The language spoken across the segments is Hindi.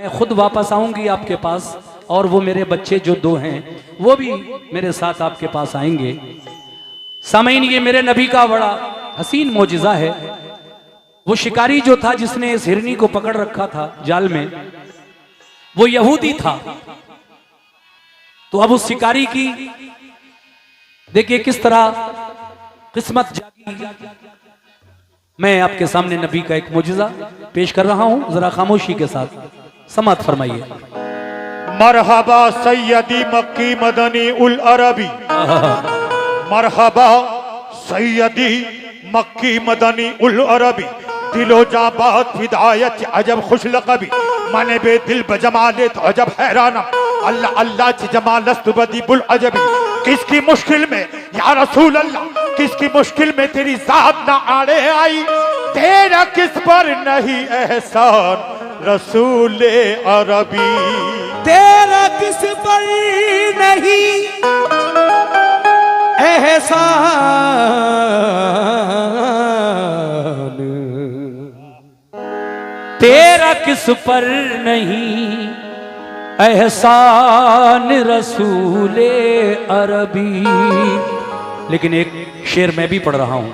मैं खुद वापस आऊंगी आपके पास, और वो मेरे बच्चे जो 2 हैं वो भी मेरे साथ आपके पास आएंगे। सामईन, ये मेरे नबी का बड़ा हसीन मौजिज़ा है। वो शिकारी जो था जिसने इस हिरनी को पकड़ रखा था जाल में, वो यहूदी था। तो अब उस शिकारी की देखिए किस तरह किस्मत जागी। मैं आपके सामने नबी का एक मौजिज़ा पेश कर रहा हूं, जरा खामोशी के साथ समाअत फरमाइए। मरहबा सैयदी मक्की मदनी उल अरबी, मरहबा सैयदी मक्की मदनी उल अरबी, दिलो जाबात फिदायत अजब खुश लकबी, मने बे दिल बजमाले तो अजब हैराना, अल्लाह अल्लाह च जमालस्त बदीबुल अजबी। किसकी मुश्किल में या रसूल अल्लाह, किसकी मुश्किल में तेरी जात ना आड़े आई, तेरा किस पर नहीं एहसान रसूल अरबी, तेरा किस पर नहीं एहसान, तेरा किस पर नहीं एहसान रसूले अरबी। लेकिन एक शेर मैं भी पढ़ रहा हूं।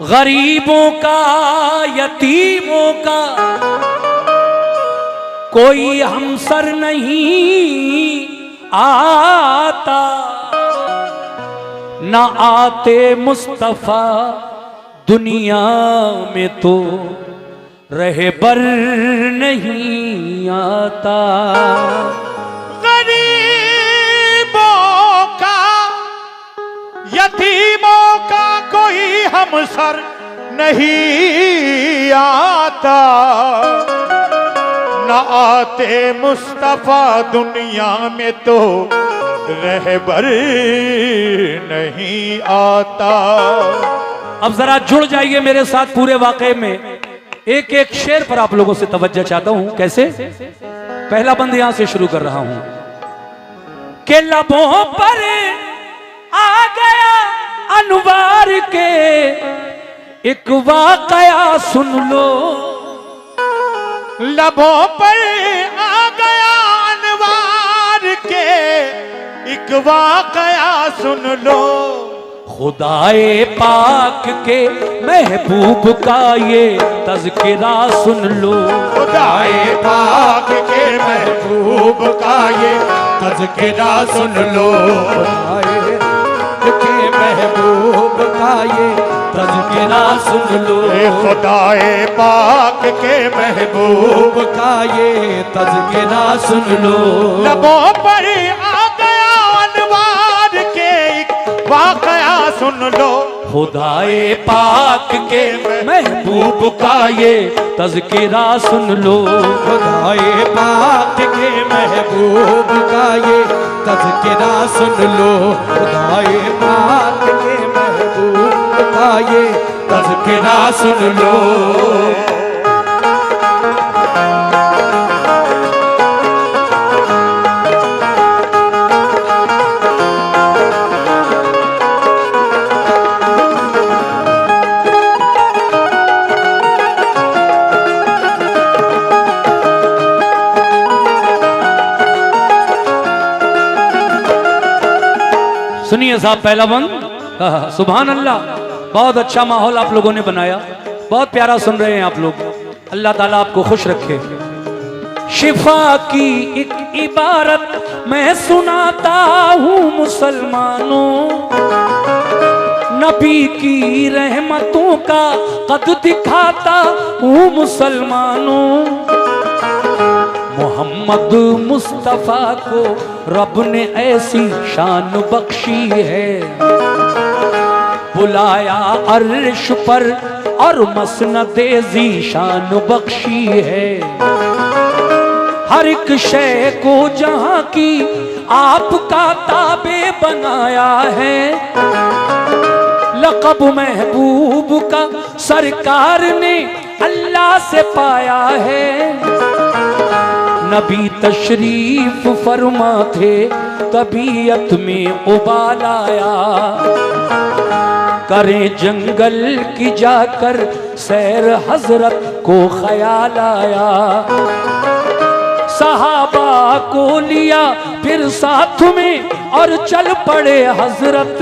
गरीबों का यतीमों का कोई हमसर नहीं आता, ना आते मुस्तफा दुनिया में तो रहबर नहीं आता। गरीबों का यतीमों का कोई हमसर नहीं आता, न आते मुस्तफा दुनिया में तो रहबर नहीं आता। अब जरा जुड़ जाइए मेरे साथ पूरे वाकये में। एक एक शेर पर आप लोगों से तवज्जो चाहता हूं। कैसे? पहला बंद यहां से शुरू कर रहा हूं कि लबों पर आ गया अनवार के एक वाकया सुन लो, लबों पर आ गया अनवार के एक वाकया सुन लो, खुदाए पाक के महबूब का ये तज़किरा सुन लो, खुदाए पाक के महबूब का ये तज़किरा सुन लो, खुदाए के महबूब का ये तज़किरा सुन लो, खुदाए पाक के महबूब का ये तज़किरा सुन लो। लबों पर आ गया अनवार के एक वाकया सुन लो, खुदाए पाक के महबूब का ये तज़किरा सुन लो, खुदाए पाक के महबूब का ये तज़किरा सुन लो, खुदाए पाक के महबूब का ये तज़किरा सुन लो। सुनिए साहब, पहला बंद। सुभान अल्लाह, बहुत अच्छा माहौल आप लोगों ने बनाया, बहुत प्यारा सुन रहे हैं आप लोग। अल्लाह ताला आपको खुश रखे। शिफा की एक इबारत मैं सुनाता हूँ मुसलमानों, नबी की रहमतों का कद दिखाता हूँ मुसलमानों। मोहम्मद मुस्तफा को रब ने ऐसी शान बख्शी है, बुलाया अर्श पर और मसनदे ज़ीशान बख्शी है। हर एक शय को जहां की आपका ताबे बनाया है, लक़ब महबूब का सरकार ने अल्लाह से पाया है। नबी तशरीफ फरमा थे, तबीयत में उबाल आया, करें जंगल की जाकर सैर हजरत को ख्याल आया, सहाबा को लिया फिर साथ में और चल पड़े हजरत।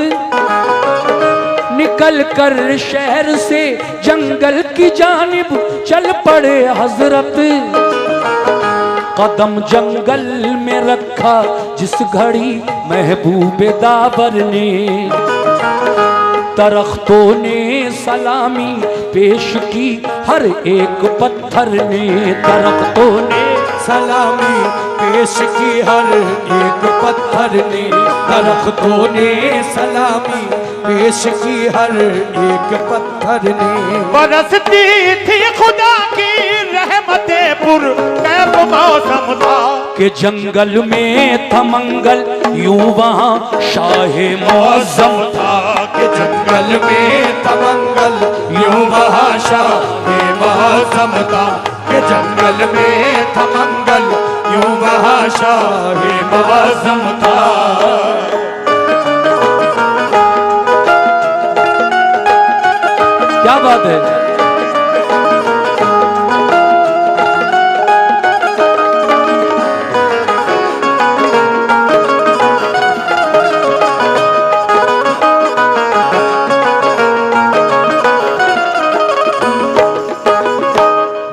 निकल कर शहर से जंगल की जानिब चल पड़े हजरत। कदम जंगल में रखा जिस घड़ी महबूबे दाबर ने, दरख्तों ने सलामी पेश की हर एक पत्थर ने, दरख्तों ने सलामी पेश की हर एक पत्थर ने, दरख्तों ने सलामी पेश की हर एक पत्थर ने। बरसती थी खुदा की रहमते पुर कैफ मौसम था, कि जंगल में था मंगल यूं वहाँ शाहे मौसम था, कि जंगल में था मंगल यूं वहाँ शाहे मौसम था, कि जंगल में था मंगल यूं वहाँ शाहे मौसम था। क्या बात है।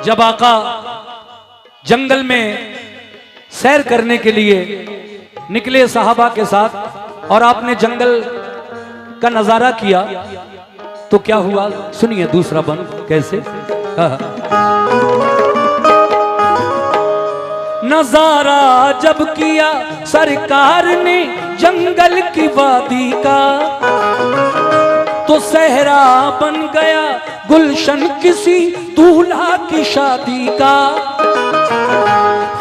जब आका जंगल में सैर करने के लिए निकले सहाबा के साथ और आपने जंगल का नजारा किया तो क्या हुआ, सुनिए दूसरा बंद कैसे। नजारा जब किया सरकार ने जंगल की वादी का, तो सहरा बन गया गुलशन किसी दूल्हा की शादी का।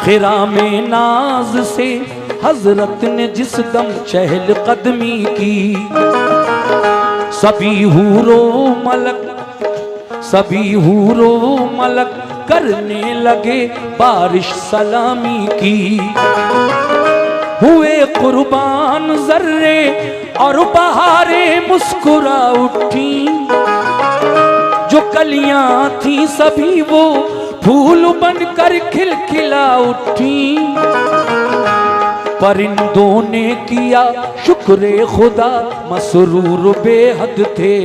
खिरा में नाज से हजरत ने जिस दम चहल कदमी की, सभी हूरो मलक करने लगे बारिश सलामी की। हुए कुर्बान जर्रे और बहारें मुस्कुरा उठी, जो कलियां थी सभी वो फूल बनकर खिलखिला उठी। परिंदों ने किया शुक्र खुदा मसरूर बेहद थे,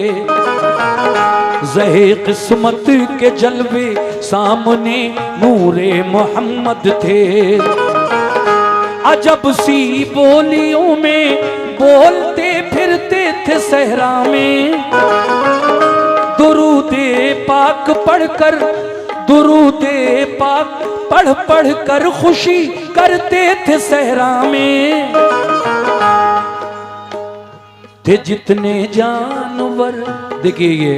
ज़हे किस्मत के जलवे सामने नूरे मोहम्मद थे। अजब सी बोलियों में बोलते फिरते थे सहरा में, दुरूदे पाक पढ़कर दुरूदे पाक पढ़ कर खुशी करते थे सहरा में। थे जितने जानवर, देखिए ये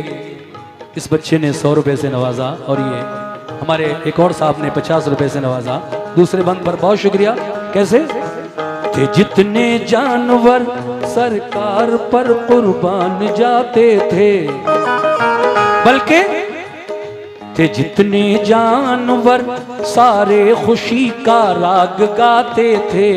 इस बच्चे ने 100 रुपए से नवाजा और ये हमारे एक और साहब ने 50 रुपए से नवाजा। दूसरे बंद पर बहुत शुक्रिया। कैसे थे जितने जानवर सरकार पर कुर्बान जाते थे, बल्कि थे जितने जानवर सारे खुशी का राग गाते थे।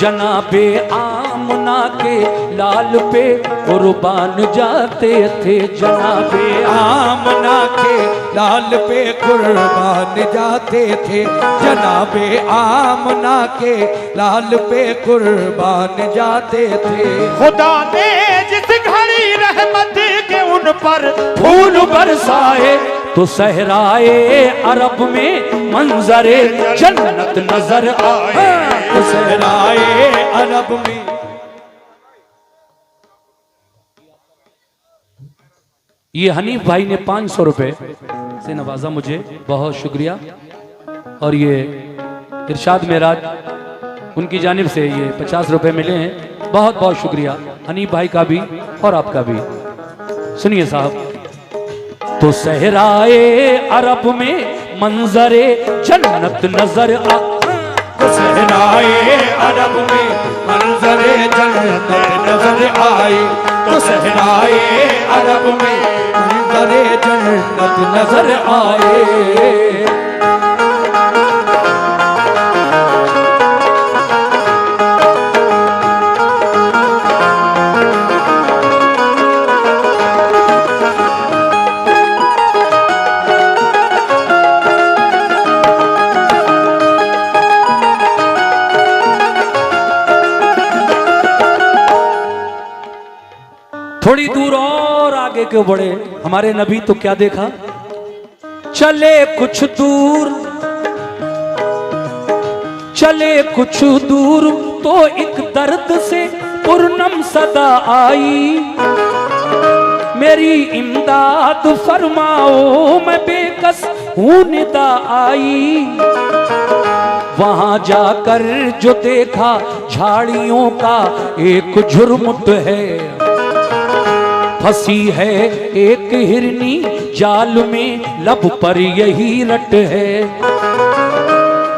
जनाबे आमना के लाल पे कुर्बान जाते थे, जनाबे आमना के लाल पे कुर्बान जाते थे, जनाबे आमना के लाल पे कुर्बान जाते थे। खुदा ने जिस घड़ी रहमत के उन पर फूल बरसाए तो सहराए अरब में मंजरे जन्नत नजर आए, तो सहराए अरब में। ये हनीफ भाई ने 500 रुपए से नवाजा मुझे, बहुत शुक्रिया। और ये इरशाद मेराज उनकी जानिब से ये 50 रुपए मिले हैं, बहुत बहुत शुक्रिया हनीफ भाई का भी और आपका भी। सुनिए साहब, तो सहराए अरब में मंजरे जन्नत नजर आ, तो सहराए अरब में मंजरे जन्नत नजर आए, तो सहराए अरब में मंजरे जन्नत नजर आए। आगे के बढ़े। हमारे नबी तो क्या देखा, चले कुछ दूर, चले कुछ दूर तो एक दर्द से पूर्णम सदा आई। मेरी इमदाद फरमाओ, मैं बेकस हूं निदा आई। वहां जाकर जो देखा झाड़ियों का एक झुरमुट है, फंसी है एक हिरनी जाल में, लब पर यही रट है।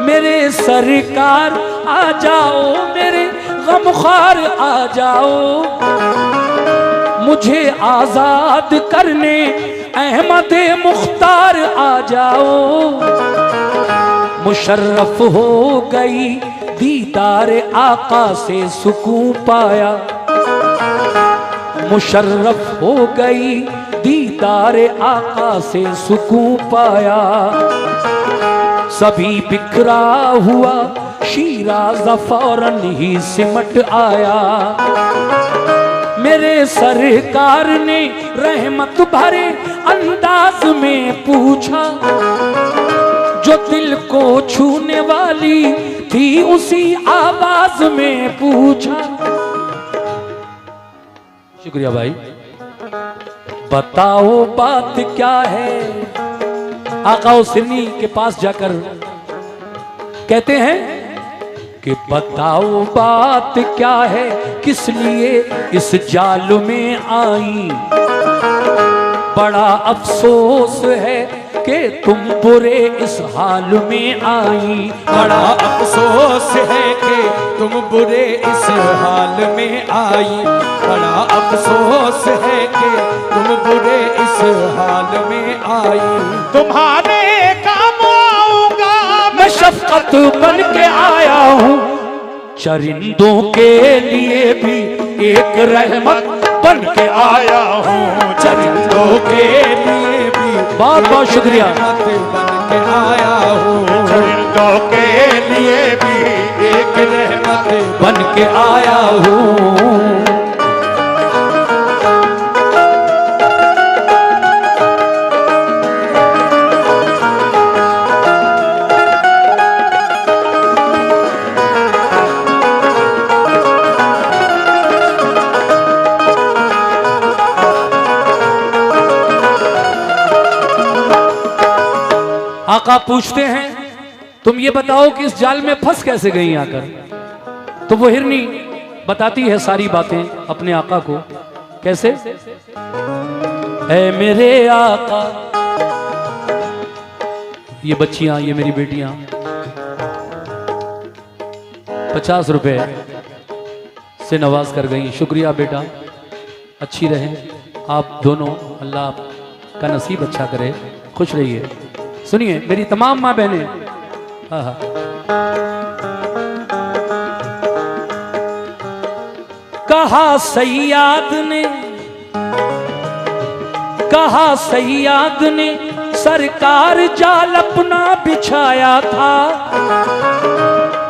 मेरे सरकार आ जाओ, मेरे गमख्वार आ जाओ, मुझे आजाद करने अहमद मुख्तार आ जाओ। मुशर्रफ हो गई दीदार आका से सुकून पाया, मुशर्रफ हो गई दीदार आका से सुकून पाया। सभी बिखरा हुआ शीराज़ फौरन ही सिमट आया। मेरे सरकार ने रहमत भरे अंदाज में पूछा, जो दिल को छूने वाली थी उसी आवाज में पूछा। शुक्रिया भाई। बताओ बात क्या है, आका सिन्नी के पास जाकर कहते हैं कि बताओ बात क्या है, किस लिए इस जाल में आई। बड़ा अफसोस है कि तुम बुरे इस हाल में आई। बड़ा अफसोस है कि तुम बुरे इस हाल में आई। बड़ा अफसोस है कि तुम बुरे इस हाल में आई। तुम्हारे काम आऊंगा मैं शफकत बन के आया हूँ, चरिंदों के लिए भी एक रहमत बन के आया हूँ। चरिंदों के लिए भी बहुत बहुत शुक्रिया बन के आया हूँ। चरिंदों के लिए भी एक रहमत बन के आया हूँ। आका पूछते हैं तुम ये बताओ कि इस जाल में फंस कैसे गई आकर। तो वो हिरनी बताती है सारी बातें अपने आका को। कैसे? ऐ मेरे आका, ये बच्चियां, ये मेरी बेटियां 50 रुपए से नवाज कर गई। शुक्रिया बेटा, अच्छी रहे आप दोनों, अल्लाह का नसीब अच्छा करे, खुश रहिए। सुनिए मेरी तमाम माँ बहनें, कहा सैयाद ने, कहा सैयाद ने सरकार जाल अपना बिछाया था।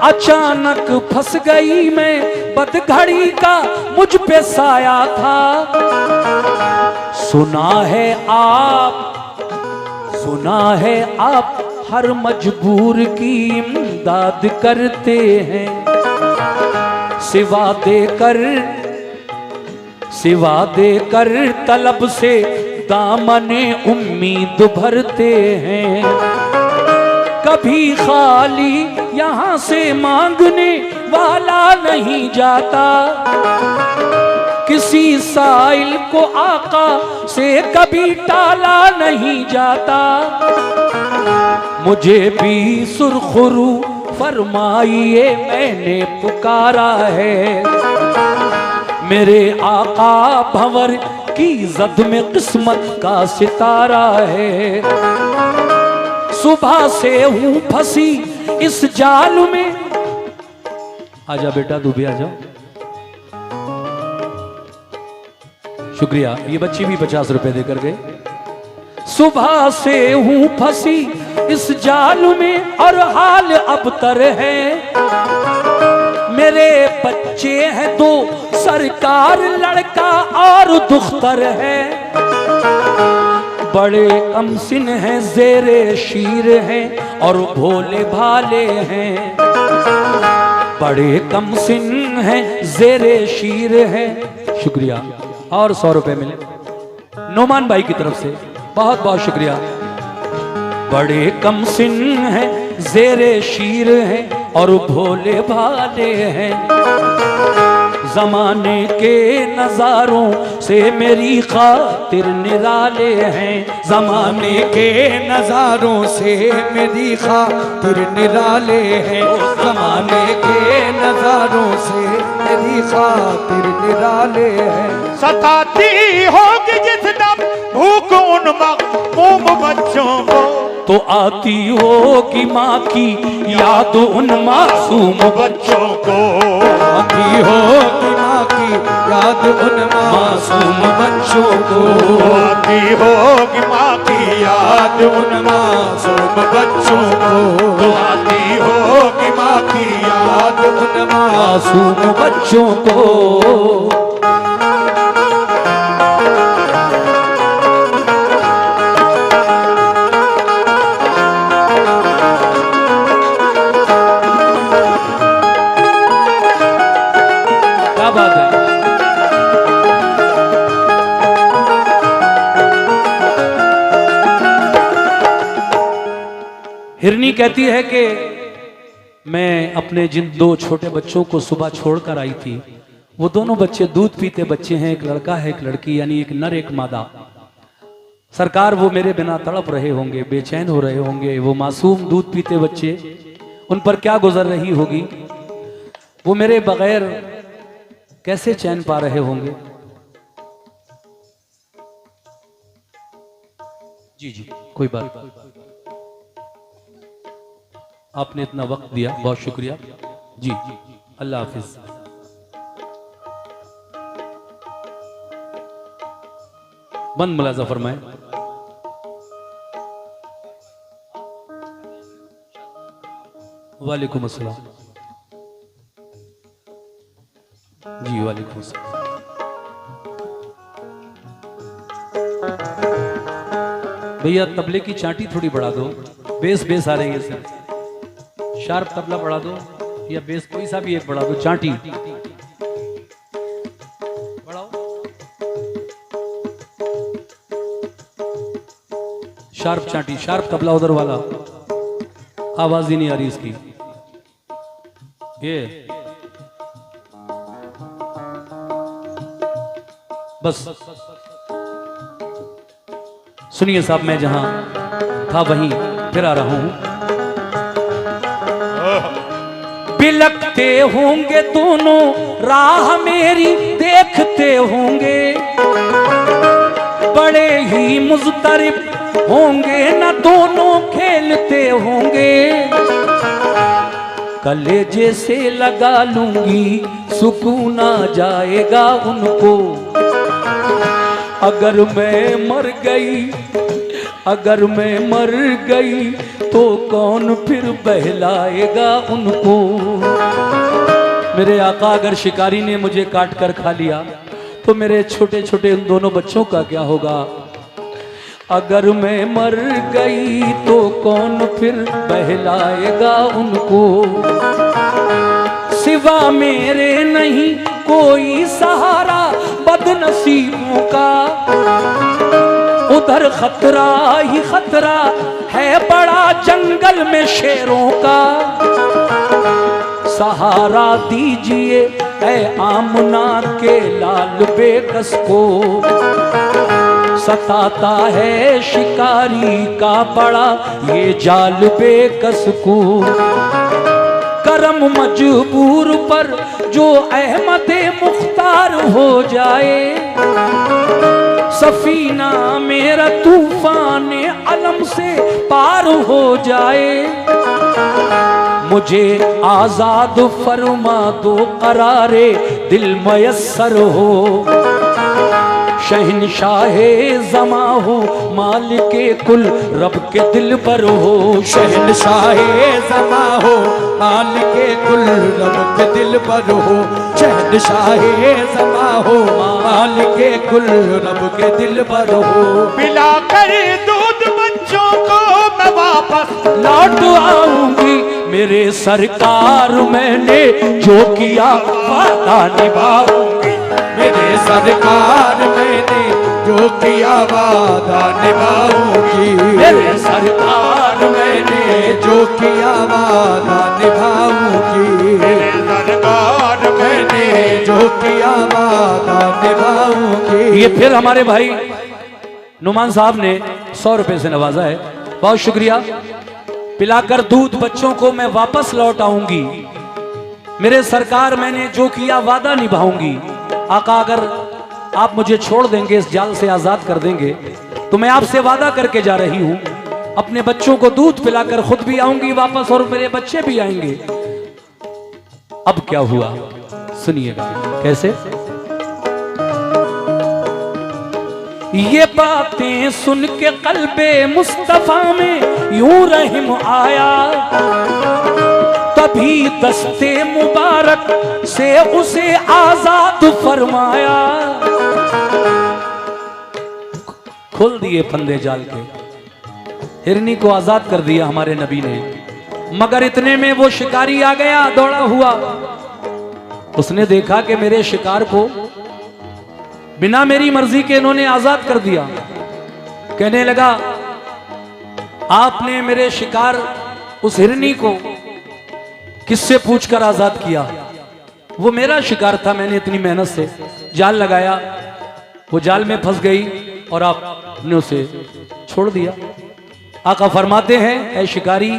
अचानक फंस गई मैं, बदघड़ी का मुझ पे साया था। सुना है आप हर मजबूर की इमदाद करते हैं। सिवा देकर तलब से दामने उम्मीद भरते हैं। कभी खाली यहाँ से मांगने वाला नहीं जाता। किसी साइल को आका से कभी टाला नहीं जाता। मुझे भी सुरखरू फरमाइए, मैंने पुकारा है। मेरे आका भंवर की जद में किस्मत का सितारा है। सुबह से हूं फंसी इस जाल में। आजा बेटा तू भी आ जाओ। शुक्रिया, ये बच्ची भी 50 रुपए देकर गए। सुबह से हूं फंसी इस जाल में और हाल अबतर है। मेरे बच्चे हैं 2, सरकार लड़का और दुख्तर है। बड़े कमसिन हैं, जेरे शीर हैं और भोले भाले हैं। बड़े कमसिन हैं, जेरे शीर हैं। शुक्रिया। और 100 रुपए मिले नोमान भाई की तरफ से, बहुत बहुत शुक्रिया। बड़े कमसिन हैं, जेरे शीर हैं और भोले भाले हैं। जमाने के नजारों से मेरी खातिर निराले हैं। जमाने के नजारों से मेरी खातिर निराले हैं। जमाने के नजारों से मेरी खातिर निराले हैं। सताती होगी जिस दम भूख उन मासूम बच्चों को, तो आती होगी माँ की याद उन मासूम बच्चों को। आती होगी माँ की याद उन मासूम बच्चों को। आती होगी माँ की याद उन मासूम बच्चों को। आती होगी माँ की याद उन मासूम बच्चों को। क्या बात है। हिरनी कहती है कि मैं अपने जिन 2 छोटे बच्चों को सुबह छोड़कर आई थी, वो दोनों बच्चे दूध पीते बच्चे हैं। एक लड़का है, एक लड़की, यानी एक नर एक मादा। सरकार वो मेरे बिना तड़प रहे होंगे, बेचैन हो रहे होंगे। वो मासूम दूध पीते बच्चे, उन पर क्या गुजर रही होगी। वो मेरे बगैर कैसे चैन पा रहे होंगे। जी जी, कोई बात नहीं। आपने इतना वक्त दिया, बहुत शुक्रिया जी। अल्लाह हाफिज। बंद मुलाजा फरमाए। वालेकुम अस्सलाम। जी वालेकुम अस्सलाम। भैया तबले की चांटी थोड़ी बढ़ा दो, बेस आ रही है सर। शार्प तबला बढ़ा दो या बेस कोई सा भी एक बढ़ा दो। चांटी बढ़ाओ, शार्प चांटी, शार्प तबला उधर वाला, आवाज ही नहीं आ रही इसकी। ये बस सुनिए साहब, मैं जहां था वहीं फिर आ रहा हूं। बिलकते होंगे दोनों राह मेरी देखते होंगे, बड़े ही मुज़तरिब होंगे न दोनों खेलते होंगे। कलेजे से लगा लूंगी सुकून आ जाएगा उनको। अगर मैं मर गई तो कौन फिर बहलाएगा उनको। मेरे आका अगर शिकारी ने मुझे काट कर खा लिया तो मेरे छोटे छोटे उन दोनों बच्चों का क्या होगा। अगर मैं मर गई तो कौन फिर बहलाएगा उनको। सिवा मेरे नहीं कोई सहारा बदनसीबों का। उधर खतरा ही खतरा है बड़ा जंगल में शेरों का। सहारा दीजिए ऐ आमना के लाल बेकस को। सताता है शिकारी का बड़ा ये जाल बेकस को। करम मजबूर पर जो अहमदे मुख्तार हो जाए। सफीना मेरा तूफान अलम से पार हो जाए। मुझे आजाद फरमा दो करारे दिल मयस्सर हो। शहनशाहे ज़मा हो मालिके कुल रब के दिल पर हो। शहनशाहे ज़मा हो मालिके कुल रब के दिल पर हो। शहनशाहे ज़मा हो मालिके कुल रब के दिल पर हो। पिलाकर दूध बच्चों को मैं वापस लौट आऊंगी मेरे सरकार, मैंने जो किया वादा निभाऊंगी। मेरे सरकार मैंने जो किया वादा निभाऊंगी। मेरे सरकार मैंने जो किया वादा निभाऊंगी। सरकार मैंने जो किया वादा निभाऊंगी। ये फिर हमारे भाई नुमान साहब ने 100 रुपए से नवाजा है, बहुत शुक्रिया। पिलाकर दूध बच्चों को मैं वापस लौट आऊंगी। मेरे सरकार मैंने जो किया वादा निभाऊंगी। आका अगर आप मुझे छोड़ देंगे, इस जाल से आजाद कर देंगे, तो मैं आपसे वादा करके जा रही हूं, अपने बच्चों को दूध पिलाकर खुद भी आऊंगी वापस और मेरे बच्चे भी आएंगे। अब क्या हुआ सुनिएगा कैसे। ये बातें सुन के कल्बे मुस्तफा में यूं रहम आया, तभी दस्ते मुबारक से उसे आजाद फरमाया। खोल दिए फंदे जाल के, हिरनी को आजाद कर दिया हमारे नबी ने। मगर इतने में वो शिकारी आ गया दौड़ा हुआ। उसने देखा कि मेरे शिकार को बिना मेरी मर्जी के इन्होंने आजाद कर दिया। कहने लगा, आपने मेरे शिकार उस हिरनी को किससे पूछकर आजाद किया? वो मेरा शिकार था, मैंने इतनी मेहनत से जाल लगाया, वो जाल में फंस गई और आपने उसे छोड़ दिया। आका फरमाते हैं, ऐ शिकारी,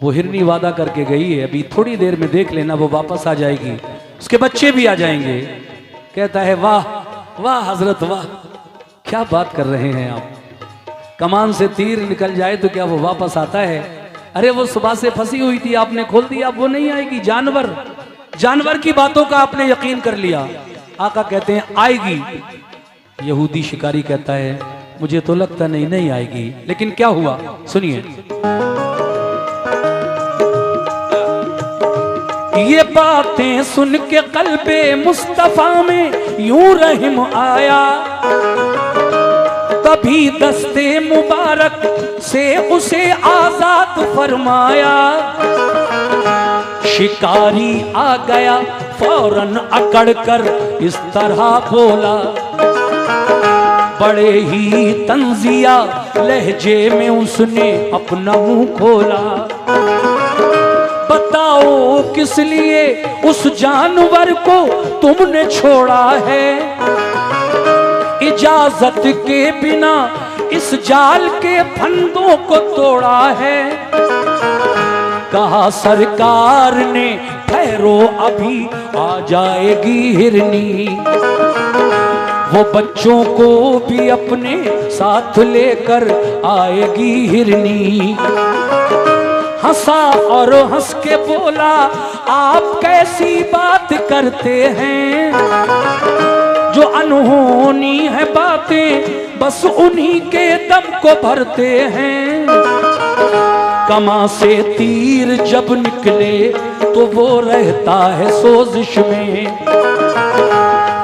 वो हिरनी वादा करके गई है, अभी थोड़ी देर में देख लेना वो वापस आ जाएगी, उसके बच्चे भी आ जाएंगे। कहता है, वाह वाह हजरत वाह, क्या बात कर रहे हैं आप। कमान से तीर निकल जाए तो क्या वो वापस आता है? अरे वो सुबह से फंसी हुई थी, आपने खोल दिया, अब वो नहीं आएगी। जानवर जानवर की बातों का आपने यकीन कर लिया। आका कहते हैं, आएगी। यहूदी शिकारी कहता है, मुझे तो लगता नहीं आएगी। लेकिन क्या हुआ सुनिए। ये बातें सुन के कल्बे मुस्तफा में यूं रहम आया, तभी दस्ते मुबारक से उसे आजाद फरमाया। शिकारी आ गया फौरन अकड़ कर इस तरह बोला, बड़े ही तंजिया लहजे में उसने अपना मुंह खोला। बताओ किस लिए उस जानवर को तुमने छोड़ा है? इजाजत के बिना इस जाल के फंदों को तोड़ा है। कहा सरकार ने, ठहरो अभी आ जाएगी हिरनी, वो बच्चों को भी अपने साथ लेकर आएगी हिरनी। हंसा और हंस के बोला, आप कैसी बात करते हैं? जो अनहोनी है बातें बस उन्हीं के दम को भरते हैं। कमा से तीर जब निकले तो वो रहता है सोजिश में।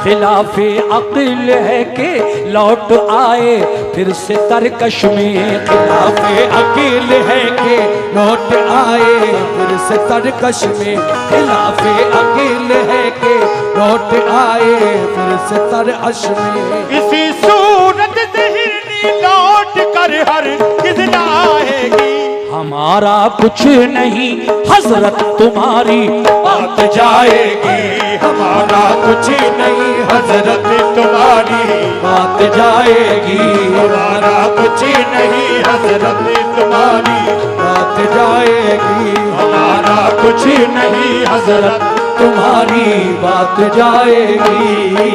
खिलाफे अक्ल है कि लौट आए फिर से तरकश में। खिलाफे अकील है कि लौट आए फिर से तरकश में। खिलाफे अकील है कि लौट आए फिर से तरकश में। इसी सूरत से हिरनी लौट कर हर किस लाएगी। हमारा कुछ नहीं हजरत तुम्हारी बात जाएगी। हमारा कुछ नहीं हजरत तुम्हारी बात जाएगी। हमारा कुछ नहीं हजरत तुम्हारी बात जाएगी। हमारा कुछ नहीं हजरत तुम्हारी बात जाएगी।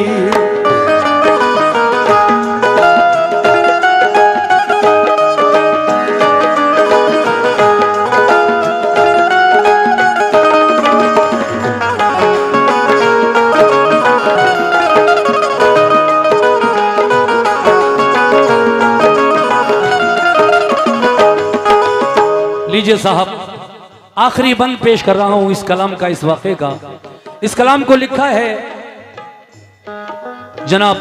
लीजिए साहब, आखिरी बंद पेश कर रहा हूं इस कलाम का, इस वाक़े का। इस कलाम को लिखा है जनाब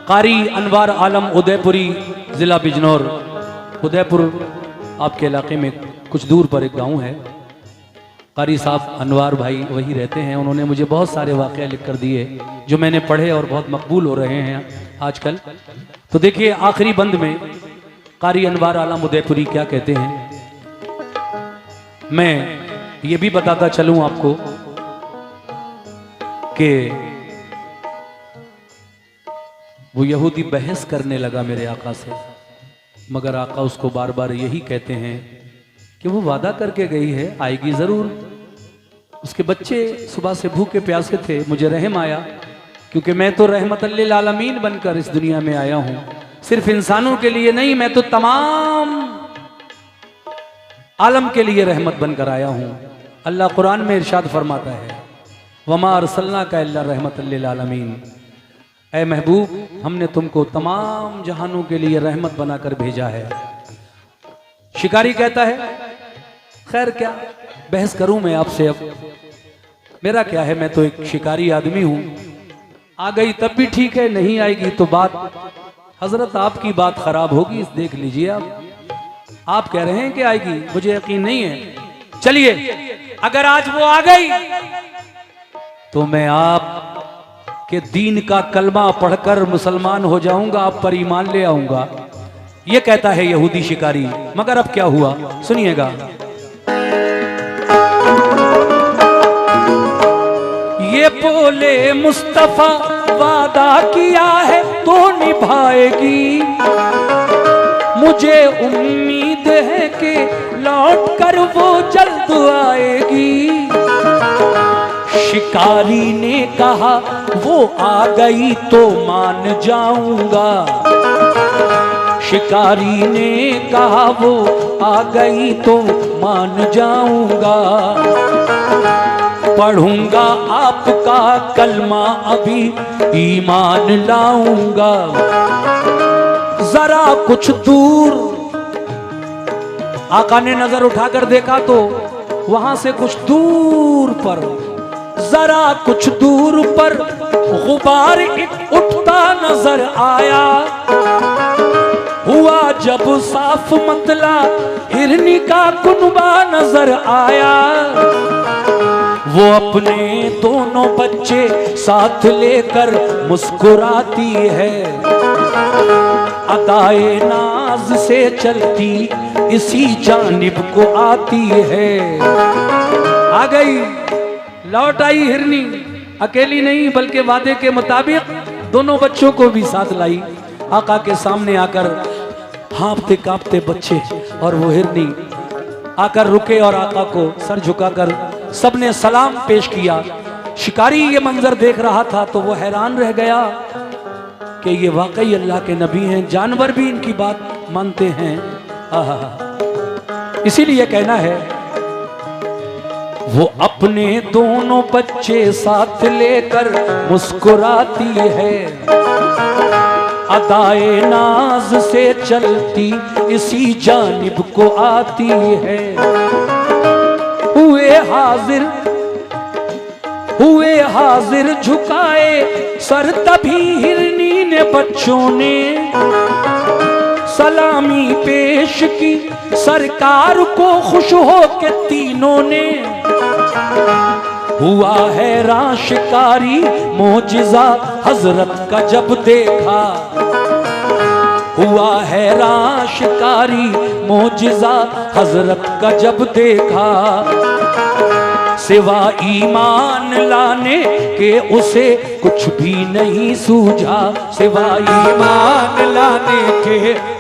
कारी अनवार आलम उदयपुरी, जिला बिजनौर। उदयपुर आपके इलाके में कुछ दूर पर एक गांव है। कारी साहब अनवार भाई वही रहते हैं। उन्होंने मुझे बहुत सारे वाक़े लिख कर दिए जो मैंने पढ़े और बहुत मकबूल हो रहे हैं आजकल। तो देखिए आखिरी बंद में कारी अनवार आलम उदयपुरी क्या कहते हैं। मैं ये भी बताता चलूं आपको कि वो यहूदी बहस करने लगा मेरे आका से, मगर आका उसको बार बार यही कहते हैं कि वो वादा करके गई है, आएगी जरूर। उसके बच्चे सुबह से भूखे प्यासे थे। मुझे रहम आया क्योंकि मैं तो रहमतल लिल आलमीन बनकर इस दुनिया में आया हूं, सिर्फ इंसानों के लिए नहीं, मैं तो तमाम आलम के लिए रहमत बनकर आया हूं। अल्लाह कुरान में इरशाद फरमाता है, वमा अरसलनाका इल्ला रहमतल लिल आलमीन। ऐ महबूब, हमने तुमको तमाम जहानों के लिए रहमत बनाकर भेजा है। शिकारी कहता है, खैर क्या बहस करूं मैं आपसे, अब मेरा क्या है, मैं तो एक शिकारी आदमी हूं। आ गई तब भी ठीक है, नहीं आएगी तो बात हजरत आपकी बात खराब होगी, देख लीजिए आप कह रहे हैं कि आएगी, मुझे यकीन नहीं है। चलिए अगर आज वो आ गई तो मैं आप के दीन का कलमा पढ़कर मुसलमान हो जाऊंगा, आप पर ईमान ले आऊंगा। ये कहता है यहूदी शिकारी। मगर अब क्या हुआ सुनिएगा। ये बोले मुस्तफा वादा किया है तो निभाएगी, मुझे उम्मीद है कि लौट कर वो जल्द आएगी। शिकारी ने कहा वो आ गई तो मान जाऊंगा। शिकारी ने कहा वो आ गई तो मान जाऊंगा। पढ़ूंगा आपका कलमा अभी ईमान लाऊंगा। जरा कुछ दूर आका ने नजर उठाकर देखा तो वहां से कुछ दूर पर, जरा कुछ दूर पर गुबार एक उठता नजर आया। हुआ जब साफ मतला हिरनी का कुनबा नजर आया। वो अपने दोनों बच्चे साथ लेकर मुस्कुराती है। अदाए नाज से चलती इसी जानिब को आती है। आ गई, लौट आई हिरनी, अकेली नहीं बल्कि वादे के मुताबिक दोनों बच्चों को भी साथ लाई। आका के सामने आकर हाँफते कांपते बच्चे और वो हिरनी आकर रुके और आका को सर झुकाकर सबने सलाम पेश किया। शिकारी ये मंजर देख रहा था तो वो हैरान रह गया कि ये वाकई अल्लाह के नबी हैं, जानवर भी इनकी बात मानते हैं। इसीलिए कहना है, वो अपने दोनों बच्चे साथ लेकर मुस्कुराती है। अदाए नाज से चलती इसी जानिब को आती है। हुए हाजिर झुकाए सर तभी हिरनी ने बच्चों ने सलामी पेश की सरकार को खुश हो के तीनों ने। हुआ हैरान शिकारी मोजिजा हजरत का जब देखा। हुआ हैरान शिकारी मोजिजा हजरत का जब देखा। सिवा ईमान लाने के उसे कुछ भी नहीं सूझा। सिवा ईमान लाने के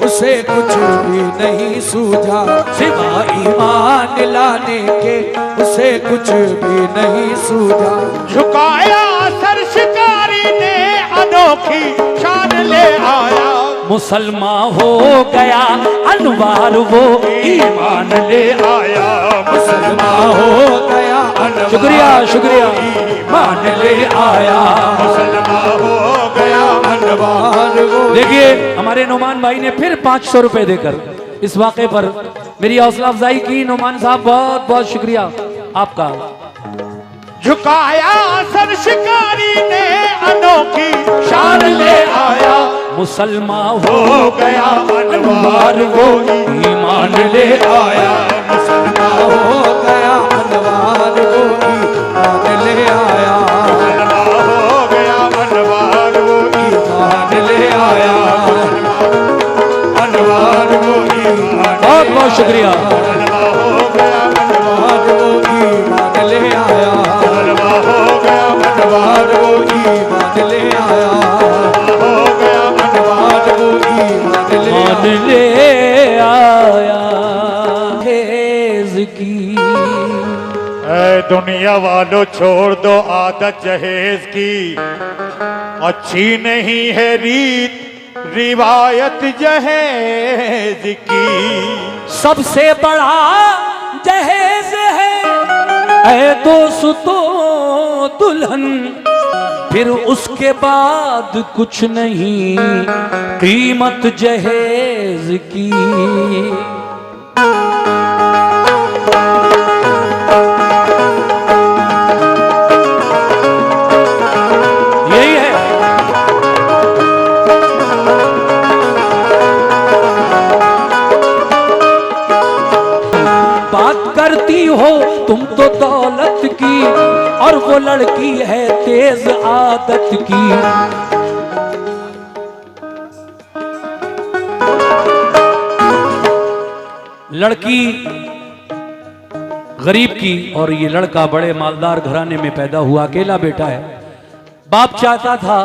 उसे कुछ भी नहीं सूझा। सिवा ईमान लाने के उसे कुछ भी नहीं सूझा। झुकाया सर शिकारी ने अनोखी शान ले आया। मुसलमान हो गया अनवार वो ईमान ले आया। मुसलमान हो गया अनवार, शुक्रिया शुक्रिया, ईमान ले आया। मुसलमान हो गया अनवार वो। देखिए हमारे नुमान भाई ने फिर 500 रुपए देकर इस वाक़े पर मेरी हौसला अफजाई की। नोमान साहब बहुत बहुत शुक्रिया आपका। झुकाया सर शिकारी ने अनोखी शान ले आया, मुसलमान हो गया अनवार वो ईमान ले आया, मुसलमान हो गया अनवार वो ईमान ले आया, हो गया अनवार वो ईमान ले आया, अनवार वो ईमान बहुत बहुत शुक्रिया। हो गया अनवार वो ईमान ले आया, हो गया अनवार वो ईमान ले आया, हो गया अनवार वो ईमान ले मान ले आया हेज की। ऐ दुनिया वालों छोड़ दो आदत जहेज की, अच्छी नहीं है रीत रिवायत जहेज की। सबसे बड़ा जहेज है ऐ दोस्तों दुल्हन, फिर उसके बाद कुछ नहीं कीमत जहेज की। यही है। बात करती हो तुम तो दौलत की, और वो लड़की है तेज आदत की। लड़की गरीब की और ये लड़का बड़े मालदार घराने में पैदा हुआ, अकेला बेटा है। बाप चाहता था,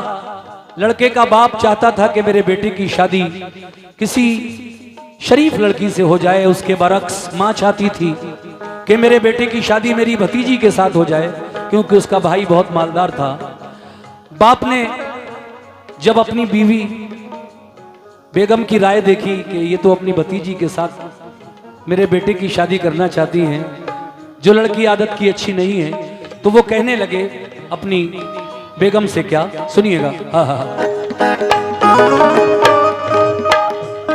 लड़के का बाप चाहता था कि मेरे बेटे की शादी किसी शरीफ लड़की से हो जाए। उसके बरक्स माँ चाहती थी कि मेरे बेटे की शादी मेरी भतीजी के साथ हो जाए, क्योंकि उसका भाई बहुत मालदार था। बाप ने जब अपनी बीवी बेगम की राय देखी कि ये तो अपनी भतीजी के साथ मेरे बेटे की शादी करना चाहती हैं, जो लड़की आदत की अच्छी नहीं है, तो वो कहने लगे अपनी बेगम से, क्या सुनिएगा।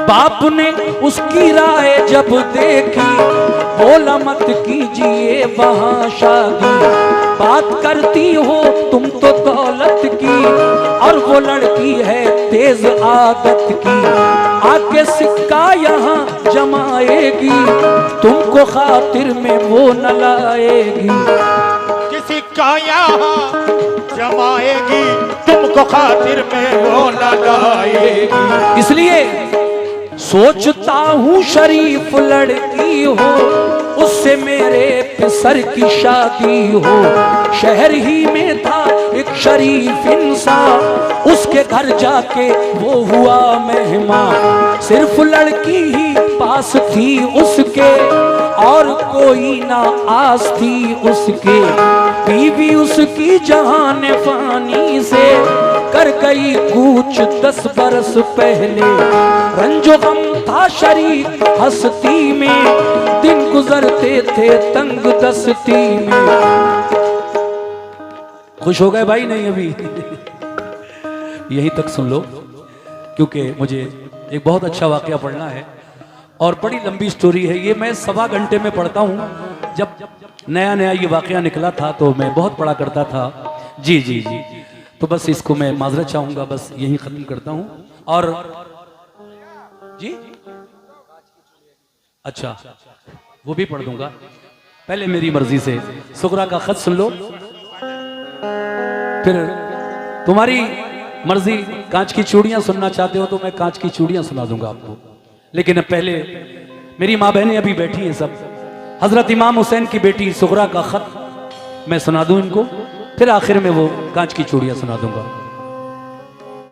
बाप ने उसकी राय जब देखी, बोला मत कीजिए वहां शादी। बात करती हो तुम तो दौलत की, और वो लड़की है तेज आदत की। आके सिक्का यहाँ जमाएगी, तुमको खातिर में वो न लाएगी। किसी का यहाँ जमाएगी, तुमको खातिर में वो न लाएगी। इसलिए सोचता हूँ शरीफ लड़की हो, उससे मेरे पिसर की शादी हो। शहर ही में था एक शरीफ इंसान, उसके घर जाके वो हुआ मेहमान। सिर्फ लड़की ही पास थी उसके, और कोई ना आस थी उसके। बीवी उसकी जहान फानी से कर गई कूच 10 बरस पहले। रंजो गम था शरीक हस्ती में, दिन गुजरते थे तंग दस्ती में। खुश हो गए भाई? नहीं अभी यहीं तक सुन लो, क्योंकि मुझे एक बहुत अच्छा वाकया पढ़ना है और बड़ी लंबी स्टोरी है ये। मैं 1.25 घंटे में पढ़ता हूँ। जब नया नया ये वाकया निकला था तो मैं बहुत पढ़ा करता था। जी जी जी, तो बस इसको मैं माजरत चाहूंगा, बस यहीं खत्म करता हूँ। और जी अच्छा, वो भी पढ़ दूंगा, पहले मेरी मर्जी से। सुगरा का खत सुन लो, फिर तुम्हारी मर्जी। कांच की चूड़ियां सुनना चाहते हो तो मैं कांच की चूड़ियां सुना दूंगा आपको, लेकिन अब पहले मेरी माँ बहनें अभी बैठी हैं सब। हजरत इमाम हुसैन की बेटी सुगरा का खत मैं सुना दूं इनको, फिर आखिर में वो कांच की चूड़ियां सुना दूंगा।